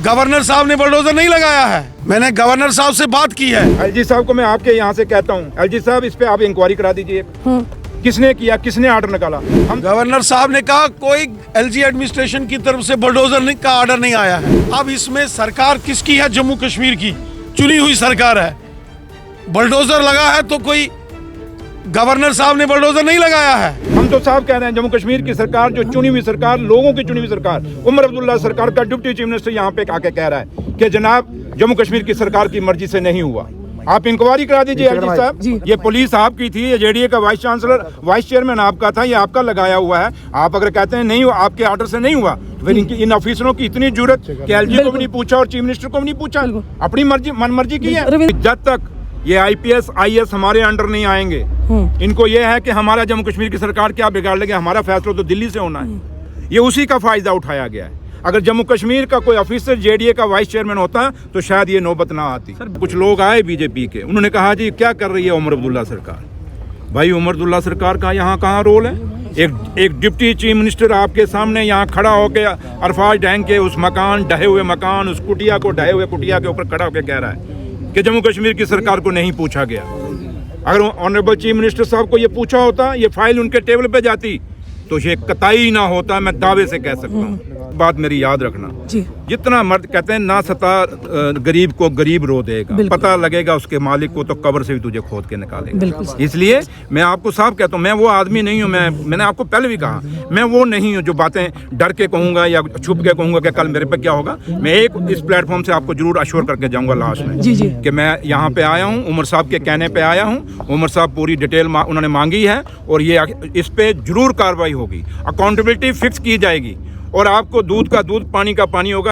Governor साहब ने bulldozer नहीं लगाया है। मैंने गवर्नर साहब से बात की है। एलजी साहब को मैं आपके यहाँ से कहता हूँ, एलजी साहब इस पे आप इंक्वायरी करा दीजिए। किसने किया, किसने ऑर्डर निकाला? हम गवर्नर साहब ने कहा कोई एलजी एडमिनिस्ट्रेशन की तरफ से बुलडोजर का ऑर्डर नहीं आया है। अब इसमें सरकार किसकी है? जम्मू कश्मीर की चुनी हुई सरकार है। बुलडोजर लगा है तो कोई गवर्नर साहब ने बुलडोजर नहीं लगाया है। हम तो साहब कह रहे हैं, जम्मू कश्मीर की सरकार, जो चुनी हुई सरकार, लोगों की चुनी हुई सरकार, उमर अब्दुल्ला सरकार का डिप्टी चीफ मिनिस्टर यहाँ पे आके कह रहा है कि जनाब जम्मू कश्मीर की सरकार की मर्जी से नहीं हुआ। आप इंक्वायरी करा दीजिए एलजी साहब। ये पुलिस आपकी थी, ये जेडीए का वाइस चांसलर, वाइस चेयरमैन आपका था, ये आपका लगाया हुआ है। आप अगर कहते हैं नहीं, आपके ऑर्डर से नहीं हुआ, फिर इन ऑफिसरों की इतनी जरूरत कि एलजी को भी नहीं पूछा और चीफ मिनिस्टर को भी नहीं पूछा, अपनी मर्जी मनमर्जी की है। जब तक ये आईपीएस आईएएस हमारे अंडर नहीं आएंगे, इनको ये है कि हमारा जम्मू कश्मीर की सरकार क्या बिगाड़ लेगी, हमारा फैसला तो दिल्ली से होना है। ये उसी का फायदा उठाया गया है। अगर जम्मू कश्मीर का कोई ऑफिसर जेडीए का वाइस चेयरमैन होता तो शायद ये नौबत ना आती। कुछ लोग आए बीजेपी के, उन्होंने कहा जी क्या कर रही है उमर अब्दुल्ला सरकार। भाई उमर अब्दुल्ला सरकार का यहाँ कहाँ रोल है? एक डिप्टी चीफ मिनिस्टर आपके सामने यहाँ खड़ा होकर अरफाज डैंग के उस मकान, ढहे हुए मकान, उस कुटिया को, ढहे हुए कुटिया के ऊपर खड़ा होकर कह रहा है कि जम्मू कश्मीर की सरकार को नहीं पूछा गया। अगर ऑनरेबल चीफ मिनिस्टर साहब को ये पूछा होता, ये फाइल उनके टेबल पे जाती, तो ये कतई ना होता। मैं दावे से कह सकता हूँ। बात मेरी याद रखना जी। जितना मर्द कहते हैं ना सता गरीब को गरीब रो देगा, पता लगेगा उसके मालिक को तो कब्र से भी तुझे खोद के निकालेगा। इसलिए मैं आपको साफ कहता हूँ, मैं वो आदमी नहीं हूँ। मैंने आपको पहले भी कहा, मैं वो नहीं हूँ जो बातें डर के कहूँगा या छुप के कहूँगा कि कल मेरे पे क्या होगा। मैं एक इस प्लेटफॉर्म से आपको जरूर अश्योर करके जाऊँगा लास्ट में कि मैं यहाँ पे आया हूँ, उमर साहब के कहने पे आया हूँ। उमर साहब पूरी डिटेल उन्होंने मांगी है और ये इस पे जरूर कार्रवाई होगी, अकाउंटेबिलिटी फिक्स की जाएगी और आपको दूध का दूध, पानी का पानी होगा।